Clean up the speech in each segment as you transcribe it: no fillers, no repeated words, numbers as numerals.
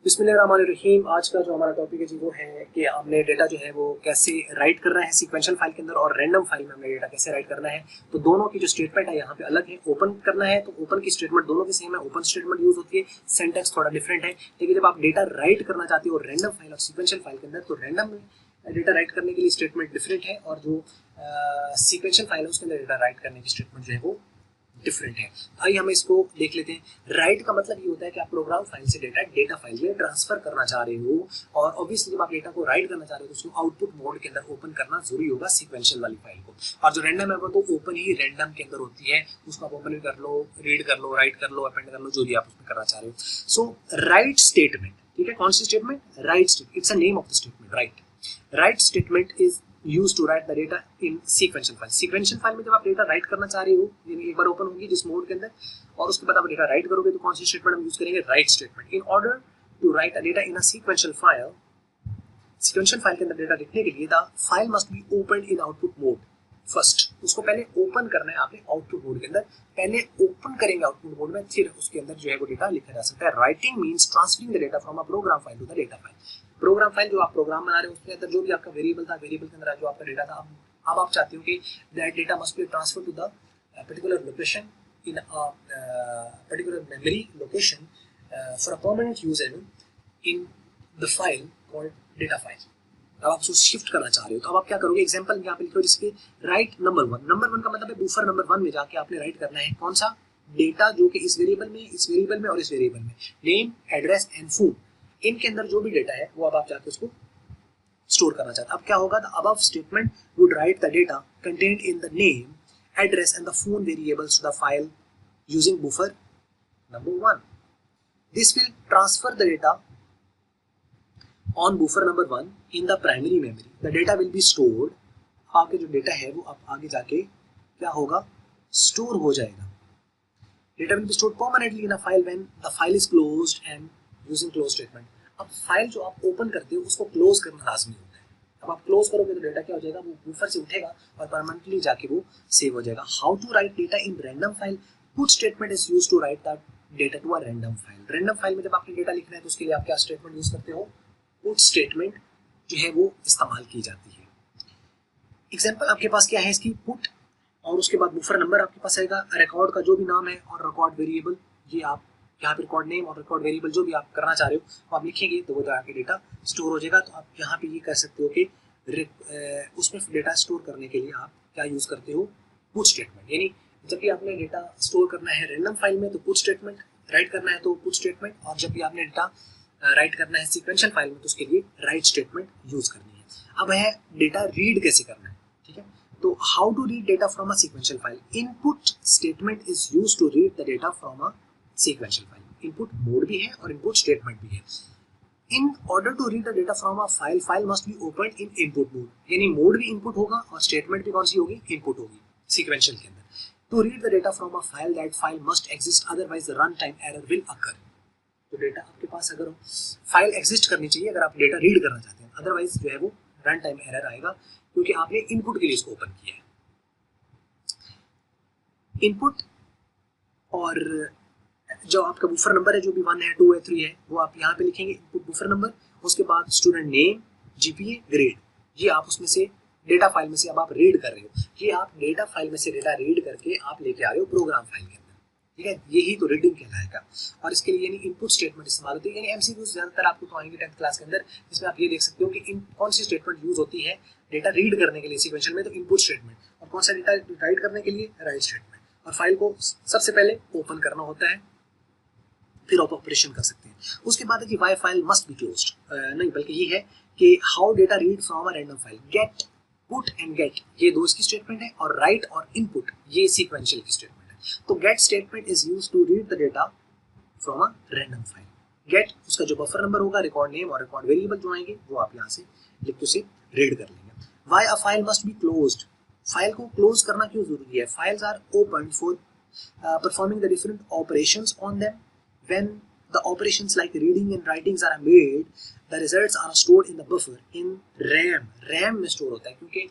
बिस्मिल्लाहिर्रहमानिर्रहीम। आज का जो हमारा टॉपिक है जी वो है कि हमने डेटा जो है वो कैसे राइट करना है सीक्वेंशियल फाइल के अंदर और रैंडम फाइल में हमने डेटा कैसे राइट करना है। तो दोनों की जो स्टेटमेंट है यहाँ पे अलग है। ओपन करना है तो ओपन की स्टेटमेंट दोनों की सेम है, ओपन स्टेटमेंट यूज होती है, सिंटैक्स थोड़ा डिफरेंट है। लेकिन जब आप डेटा राइट करना चाहते हो रैंडम फाइल और सीक्वेंशियल फाइल के अंदर तो रैंडम डेटा राइट करने के लिए स्टेटमेंट डिफरेंट है और जो सीक्वेंशियल फाइल है उसके अंदर डेटा राइट करने की स्टेटमेंट जो है वो डिफरेंट है। आइए हम इसको देख लेते हैं। राइट का मतलब ये होता है कि आप प्रोग्राम फाइल से डेटा फाइल में ट्रांसफर करना चाह रहे हो और ऑब्वियसली जब आप डेटा को राइट करना चाह रहे हो तो उसको आउटपुट मोड के अंदर ओपन करना जरूरी होगा सीक्वेंशियल वाली फाइल को। और जो रैंडम है वो तो ओपन ही रैंडम के अंदर होती है, उसको आप ओपन कर लो, रीड कर लो, राइट कर लो, अपेंड कर लो, जो भी आप उसमें करना चाह रहे हो। सो राइट स्टेटमेंट, ठीक है, कौन सी statement? Write statement, it's a name of the statement. Write statement is use to write the data in sequential file. Sequential file में जब आप डेटा राइट करना चाह रहे हो, यानी एक बार ओपन होगी जिस मोड के अंदर और उसके बाद आप डेटा राइट करोगे तो कौन सी स्टेटमेंट हम यूज करेंगे? Write statement. In order to write a data in a sequential file के अंदर डेटा लिखने के लिए the file must be open in output mode first. उसको पहले ओपन करना है आपने आउटपुट मोड के अंदर, पहले ओपन करेंगे आउटपुट मोड में, फिर उसके अंदर जो है वो डेटा लिखा जा सकता है। Writing means transferring the data from a program file to the data file. Program file जो आप प्रोग्राम बना रहे हो उसके अंदर जो भी आपका वेरिएबल था, वेरिएबल के अंदर जो आपका डेटा था, अब आप चाहते हो कि that data must be transfer to the particular location in a particular memory location for a permanent use in the file called data file. अब आप उसको शिफ्ट करना चाह रहे हो तो अब आप क्या करोगे? एग्जांपल यहाँ पे लिखो जिसके राइट नंबर वन का मतलब है बफर नंबर वन में जाके आपने राइट करना है कौन सा डेटा, जो कि इस वेरिएबल में, इस वेरिएबल में और इस वेरिएबल में, नेम, एड्रेस एंड फोन, इनके अंदर जो भी डेटा है वो अब आप जाके उसको स्टोर करना चाहते हैं। अब क्या होगा? The above statement would write the data contained in the name, address and the phone variables to the file using buffer number one. This will transfer the data on buffer number 1 in the primary memory. The data will be stored. आगे जो data है वो अब आगे जाके क्या होगा? Store हो जाएगा। Data will be stored permanently in a file when the file is closed and using close statement. अब फाइल जो आप ओपन करते हो उसको क्लोज करना लाजमी होता है। अब आप क्लोज करोगे तो डेटा क्या हो जाएगा? वो बफर से उठेगा और परमानेंटली जाके वो सेव हो जाएगा। How to write data in random file? Put statement is used to write the data to a random file. Random file में जब आपने डेटा लिखना है तो उसके लिए आप क्या स्टेटमेंट यूज करते हो? पुट स्टेटमेंट जो है वो इस्तेमाल की जाती है। एग्जांपल आपके पास क्या है इसकी? पुट और उसके बाद बफर नंबर आपके पास आएगा, रिकॉर्ड का जो भी नाम है और रिकॉर्ड वेरिएबल, ये आप यहाँ पे रिकॉर्ड नेम और रिकॉर्ड वेरिएबल जो भी आप करना चाह रहे हो वो आप लिखेंगे तो वो आपके डेटा स्टोर हो जाएगा। तो आप यहाँ पे ये कह सकते हो कि उसमें डेटा स्टोर करने के लिए आप क्या यूज करते हो? Put statement. यानी जब भी आपने डेटा स्टोर करना है रैंडम फाइल में तो पुट स्टेटमेंट, राइट करना है तो पुट स्टेटमेंट, और जब भी आपने डेटा राइट करना है सीक्वेंशियल फाइल में तो उसके लिए राइट स्टेटमेंट यूज करनी है। अब है डेटा रीड कैसे करना है, ठीक है? तो how to read data from a sequential file? Input statement is used to read the data from a sequential file. Input mode भी है और इनपुट स्टेटमेंट भी है। In order to read the data from a file, file must be open in input mode, यानी mode भी input होगा और statement भी कौन सी होगी? इनपुट होगी सीक्वेंशियल के अंदर। To read the data from a file that file must exist otherwise run time error will occur. तो डेटा आपके पास अगर फाइल एग्जिस्ट करनी चाहिए अगर आप डेटा रीड करना चाहते हैं, अदरवाइज जो है वो रन टाइम एरर आएगा क्योंकि आपने इनपुट के लिए इसको ओपन किया है। इनपुट और जो आपका बफर नंबर है जो भी 1 है 2 है 3 है वो आप यहाँ पे लिखेंगे इनपुट बफर नंबर, उसके बाद स्टूडेंट नेम, जीपीए, ग्रेड, ये आप उसमें से डेटा फाइल में से अब आप रीड कर रहे हो, ये आप डेटा फाइल में से डेटा रीड करके आप लेके आ रहे हो प्रोग्राम फाइल के अंदर, ठीक है? यही तो रीडिंग कहलाएगा। और इसके लिए यानी इनपुट स्टेटमेंट इस्तेमाल होती है। यानी एमसीक्यूज ज्यादातर आपको तो आएंगे 10th क्लास के अंदर, जिसमें आप ये देख सकते हो कि इन कौन सी स्टेटमेंट यूज होती है डेटा रीड करने के लिए सीक्वेंशियल में, तो इनपुट स्टेटमेंट, और कौन सा डेटा राइट करने के लिए? Right statement. और फाइल को सबसे पहले ओपन करना होता है फिर आप ऑपरेशन कर सकते हैं। उसके बाद है कि why file must be closed, नहीं बल्कि ये है कि how data read from a random file. Get, put and get ये दो इसकी स्टेटमेंट है, और राइट और इनपुट ये सीक्वेंशियल की स्टेटमेंट है। तो get statement is used to read the data from a random file. Get उसका जो बफर नंबर होगा, रिकॉर्ड नेम और रिकॉर्ड वेरिएबल जो आएंगे वो आप यहाँ से लिख के उसे रीड कर लेंगे। Why a file must be closed, file को क्लोज करना क्यों जरूरी है? Files are open for performing the different operations on them. When the operations like reading and writings are made, the results are stored in the buffer in RAM. RAM में store होता है क्योंकि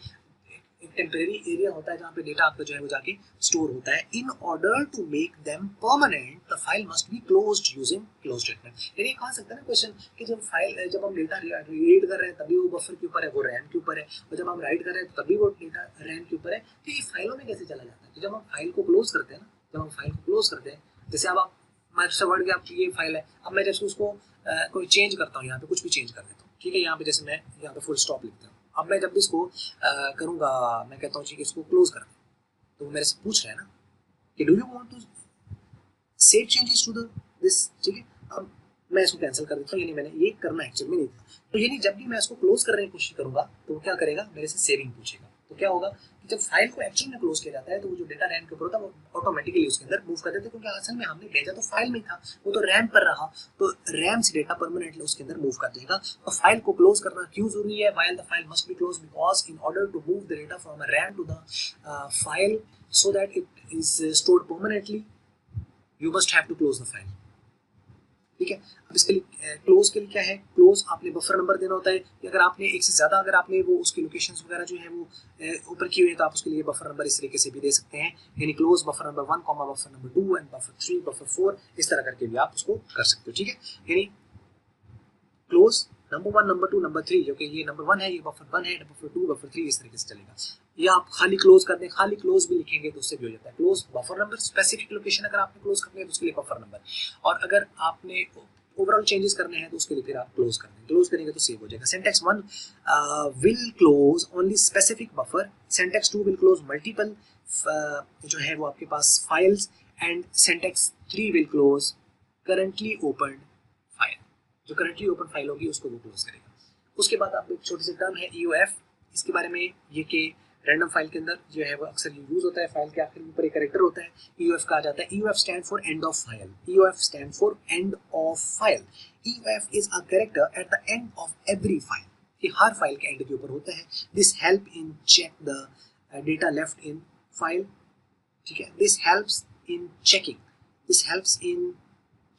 एक temporary area होता है जहाँ पे data आपका जो है वो जाके स्टोर होता है। In order to make them permanent the file must be closed using close statement. यानी कहा सकता है ना क्वेश्चन कि जब हम डेटा रीड कर रहे हैं तभी वो बफर के ऊपर है, वो रैम के ऊपर है, और जब हम राइट कर रहे हैं तभी वो डेटा रैम के ऊपर है। तो ये फाइलों में कैसे चला जाता है? तो जब हम फाइल को क्लोज करते हैं ना, जब हम फाइल को क्लोज करते हैं, जैसे अब आप माइक्रोसॉफ्ट वर्ड की आपकी ये फाइल है, अब मैं जैसे उसको कोई चेंज करता हूँ, यहाँ पे कुछ भी चेंज कर देता हूँ, ठीक है, यहाँ पे जैसे मैं यहाँ पे फुल स्टॉप लिखता हूँ। अब मैं जब भी इसको करूँगा, मैं कहता हूँ कि इसको क्लोज कर दें, तो वो मेरे से पूछ रहा है ना कि do you want to save changes to the this, ठीक है। अब मैं इसको कैंसिल कर देता हूँ, यानी मैंने ये करना एक्चुअली में नहीं था। तो यानी जब भी मैं इसको क्लोज करने की कोशिश करूंगा तो वो क्या करेगा, मेरे से सेविंग पूछेगा। तो क्या होगा कि जब फाइल को एक्चुअली में क्लोज किया जाता है तो वो जो डेटा रैम के ऊपर होता है वो ऑटोमेटिकली उसके अंदर मूव कर देते हैं, क्योंकि असल में हमने भेजा तो फाइल में था, वो तो रैम पर रहा, तो रैम से डेटा परमानेंटली उसके अंदर मूव कर देगा। तो फाइल को क्लोज करना क्यों जरूरी है? While the file must be close because in order to move the data from a RAM to the file so that it is stored permanently, you must have to close the file, ठीक है। अब इसके लिए close के लिए क्या है, close आपने बफर नंबर देना होता है, कि अगर आपने एक से ज्यादा अगर आपने वो उसकी लोकेशंस वगैरह जो है वो ऊपर की हुई है तो आप उसके लिए बफर नंबर इस तरीके से भी दे सकते हैं, यानी close buffer number 1, buffer number 2 and buffer 3, buffer 4, इस तरह करके भी आप उसको कर सकते हो, ठीक है। यानी क्लोज नंबर 1, नंबर 2, नंबर 3, जो कि ये नंबर 1 है, ये बफर 1 है, बफर 2, बफर 3, इस तरीके से चलेगा। या आप खाली क्लोज कर दें, खाली क्लोज भी लिखेंगे तो उससे भी हो जाता है। Close buffer number, specific location अगर आपने क्लोज करनी है तो उसके लिए बफर नंबर, और अगर आपने ओवरऑल चेंजेस करने हैं तो उसके लिए फिर आप क्लोज कर दें, क्लोज करेंगे तो सेव हो जाएगा। Syntax 1 will close only specific buffer, syntax 2 will close multiple जो है वो आपके पास files, and syntax 3 will close currently open file, जो करंटली ओपन फाइल होगी उसको वो क्लोज करेगा। उसके बाद आप एक छोटी सी टर्म है EOF, इसके बारे में ये कि रैंडम फाइल के अंदर जो है वो अक्सर यूज होता है, फाइल के आखिर ऊपर एक कैरेक्टर होता है, EOF कहा जाता है। EOF stand for end of file, EOF stand for end of file. EOF is a character at the end of every file, ये हर फाइल के एंड के ऊपर होता है। This help in check the data left in file, ठीक है। This helps in checking, this helps in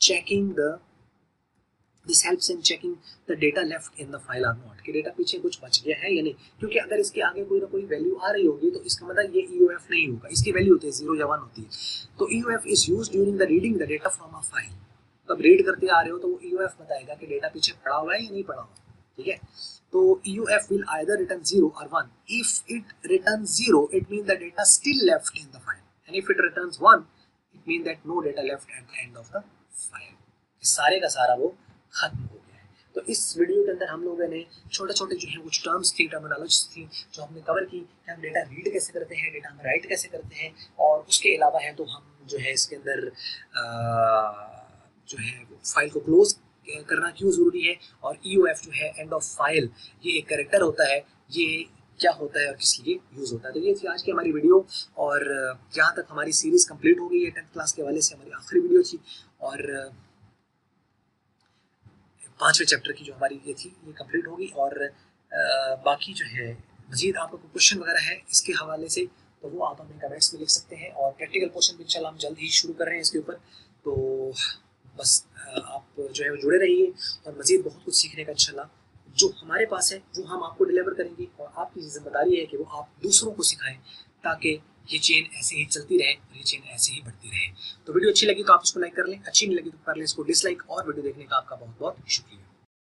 checking the this helps in checking the data left in the file or not, कि डेटा पीछे कुछ बच गया है या नहीं, क्योंकि अगर इसके आगे कोई ना कोई वैल्यू आ रही होगी तो इसका मतलब ये EOF नहीं होगा, इसकी वैल्यू होती है 0 या 1 होती है। तो EOF is used during the reading the data from a file, तो अब रीड करते आ रहे हो तो वो EOF बताएगा कि डेटा पीछे पड़ा हुआ है या नहीं पड़ा हुआ, ठीक है। तो EOF will either return 0 or 1. If it returns 0, it means the data still left in the file, and if it returns 1, it means that no data left at the end of the file. सारे का सारा वो खत्म हो गया है। तो इस वीडियो के अंदर हम लोगों ने छोटे छोटे जो है कुछ टर्म्स थी, टर्मिनोलॉजीज थी जो हमने कवर की, कि हम डेटा रीड कैसे करते हैं, डेटा हम राइट कैसे करते हैं, और उसके अलावा है तो हम जो है इसके अंदर जो है फाइल को क्लोज करना क्यों ज़रूरी है, और EOF जो है एंड ऑफ फाइल, ये एक कैरेक्टर होता है, ये क्या होता है और किस लिए यूज़ होता है। तो ये थी आज की हमारी वीडियो, और यहाँ तक हमारी सीरीज़ कंप्लीट हो गई है। 10th क्लास के हवाले से हमारी आखिरी वीडियो थी, और 5वें चैप्टर की जो हमारी ये थी ये कंप्लीट होगी। और बाकी जो है मजीद आपको कोई क्वेश्चन वगैरह है इसके हवाले से तो वो आप हमें कमेंट्स में लिख सकते हैं, और प्रैक्टिकल पोर्शन भी इंशाल्लाह हम जल्द ही शुरू कर रहे हैं इसके ऊपर। तो बस आप जो है वो जुड़े रहिए, और मजीद बहुत कुछ सीखने का इंशाल्लाह जो हमारे पास है वो हम आपको डिलीवर करेंगे, और आपकी जिम्मेदारी है कि वो आप दूसरों को सिखाएं, ताकि ये चेन ऐसे ही चलती रहे और ये चेन ऐसे ही बढ़ती रहे। तो वीडियो अच्छी लगी तो आप इसको लाइक कर लें, अच्छी नहीं लगी तो कर लें इसको डिसलाइक, और वीडियो देखने का आपका बहुत बहुत शुक्रिया।